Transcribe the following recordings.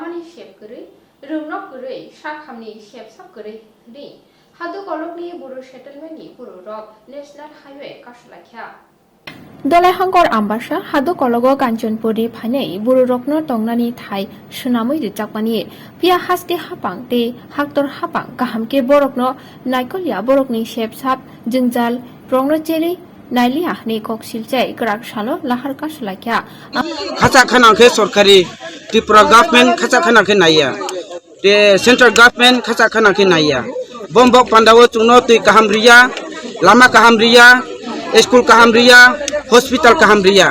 लामानि shape गरै रुंनक गरै साखामनि shape साब गरै रि हादो कलकनि बर' सेटलमेन्टनि बर' रक नेशनेल हाइवे कासुलाख्या दलाइहांकर आम्बासा हादो कलगो कांचनपुरी फानै बर' रकनो तंनानि थाइ सुनामै रिचाकमानि पिया हास्ते हापां ते हाक्टर हापां गाहामके बरकनो नाइकलिया बरकनि शेप साब जोंजाल रंनो चेरी नाइलिया ने कक सिलचाय गराक सालो लाहार कासुलाख्या खाचा खानाखे सरकारि त्रिपुरा गभर्नमेंट खाचा खानाखे नाया ते सेंट्रल गभर्नमेंट खाचा खानाखे नाया बम्बक पांडावो चुनो तुई काहामरिया लामा काहामरिया स्कूल काहामरिया हॉस्पिटल काहामरिया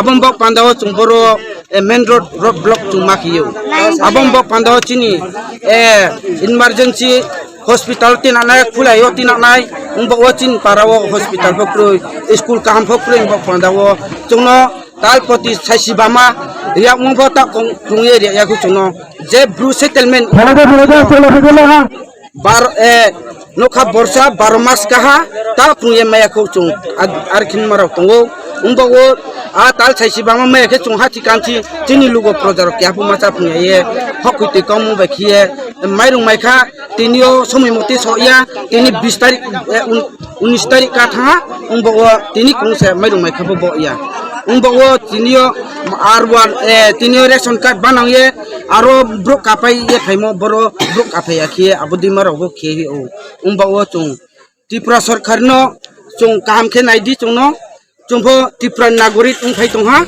अबम्बक पांडावो चुंबरो मेन रोड ब्लॉक चुमाखियो अबम्बक पांडावो चिनी इमरजेंसी हॉस्पिटल तिनानाय खुलायो तिनानाय उंबो चिन पारावो हॉस्पिटल फक्रो स्कूल काहाम फक्रो उंबो पांडावो चुनो तालपति साइसिबामा रिया उंबो ता कुंगे रिया को चुनो जे ब्लू सेटलमेंट बार नोखा वर्षा 12 मास कहा ता कुंगे माया को चुं आरखिन माराव तंगो उंबो आ ताल साइसिबामा माया के चुं हाथि कांची चिनि लुगो प्रोजार क्यापु माचा पुंगे हकुति कम बखिए माइरुं माइखा तिनियो समयमती सया तिनि 20 तारिख 19 तारिख का था उंबो तिनि कुंसे माइरुं माइखा बया उंबो तिनियो आरवान तिनियो रेशन कार्ड बनाये आरो ब्रुक कापाय ये थाइमो बरो ब्रुक कापाया खिए आबुदि मारावबो खिए उंबो चुं त्रिपुरा सरकारनो चुं काम खे नायदि चुंनो चुंफो त्रिपुरा नागरिक उंखाय तंहा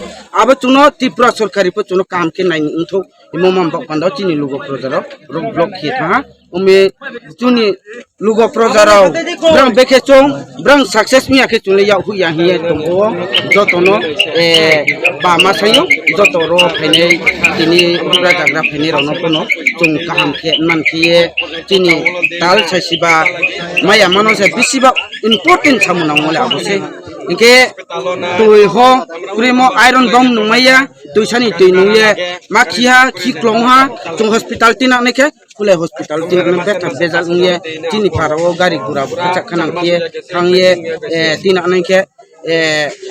आबो चुंनो त्रिपुरा सरकारिफो चुंनो काम खे नायनि उंथो इमो मामबक पांडाव चिनि लुगो प्रजाराव रक ब्लॉक खिए था उमे चुनि लुगो प्रजाराव ब्रं बेखे चुं ब्रं सक्सेस मिया खे चुले याव हुया हिए तंगो जतनो बामा सायो जतरो फाइने तिनि उग्रा जाग्रा फाइने रनो कोनो चुं काम खे मान खिए चिनि ताल सासिबा माया मानो से बिसिबा इम्पोर्टेंट सामुना मोले आबोसे इनके तुई हो प्रेमो आयरन बम नुमाया तुइसानि तुई नुये माखिया खिक्लंहा चुं हॉस्पिटल तिना नेखे खुले हॉस्पिटल तिना ने बेटा बेजाल नुये चिनि पारावो गारि गुरा बखा खानां खिए थांये तिना नेखे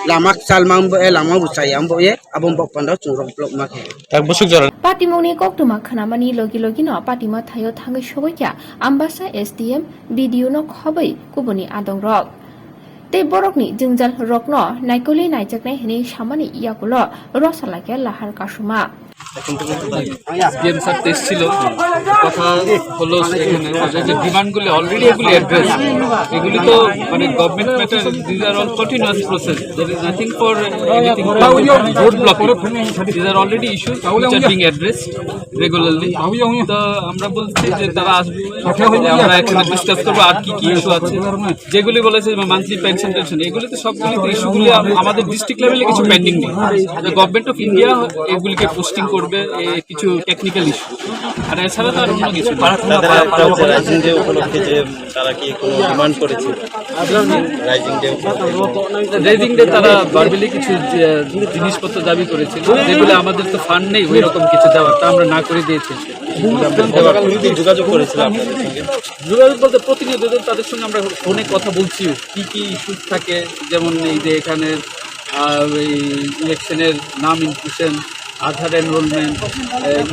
लामा सालमांबो लामा बुचायामबो ये अबंबक पांडाव चुं रक ब्लॉक माखे tak busuk jara पाटिमौनि कक्टुमा खानामानि लगी लगी न पाटिमा थायो थाङै सबैख्या आम्बासा एसडीएम बिडिअ न खबै कुबुनि आदं रक ते बरकनि जोंजाल रकनो नाइकलि नाइजाकनाय हनै सामानि इयाकुल रसालाके लाहार कासुमा এসডিএম স্যার টেস্ট ছিল কথা হলো এখানে যে ডিমান্ডগুলি অলরেডি এগুলি অ্যাড্রেস এগুলি তো মানে government matter these are all continuous process there is nothing for anything road blocking these are already issues which are being addressed regularly তো আমরা বলছি যে তারা আসবে আমরা এখানে ডিসকাস করবো আর কি কি ইস্যু আছে যেগুলি বলেছে মান্থলি পেনশন টেনশন এগুলি তো সবগুলি ইস্যুগুলি আমাদের ডিস্ট্রিক্ট লেভেলে কিছু পেন্ডিং নেই গভর্নমেন্ট অফ ইন্ডিয়া এগুলিকে পোস্টিং করবে কিছু টেকনিক্যাল ইস্যু আর এছাড়া তো আর অন্য কিছু রাইজিং ডে উপলক্ষে যে তারা কি কোনো ডিমান্ড করেছে রাইজিং ডে তারা বারবেলি কিছু জিনিসপত্র দাবি করেছিল যেগুলো আমাদের তো ফান্ড নেই ওই রকম কিছু দেওয়ার তা আমরা না করে দিয়েছি যোগাযোগ করেছিলাম আপনাদের সঙ্গে যোগাযোগ বলতে প্রতিনিয়ত তাদের সঙ্গে আমরা ফোনে কথা বলছি কি কি ইস্যু থাকে যেমন এই যে এখানে ইলেকশনের নাম ইনক্লুশন আধার এনরোলমেন্ট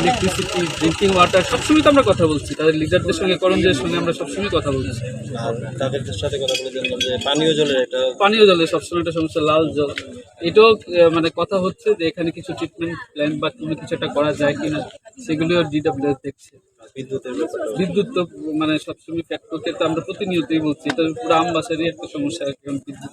ইলেকট্রিসিটি ড্রিঙ্কিং ওয়াটার সবসময় তো আমরা কথা বলছি তাদের লিডারদের সঙ্গে করঞ্জের সঙ্গে আমরা সবসময় কথা বলছি তাদের সাথে কথা বলে জানলাম যে পানীয় জলের সবসময় একটা সমস্যা লাল জল এটাও মানে কথা হচ্ছে যে এখানে কিছু ট্রিটমেন্ট প্ল্যান বা কোনো কিছু একটা করা যায় কিনা সেগুলিও ডিডব্লিউএস দেখছে বিদ্যুৎ তো মানে সবসময় ফ্যাক্টরকে তো আমরা প্রতিনিয়তই বলছি এটা পুরো আমবাসারই একটা সমস্যা এখন বিদ্যুৎ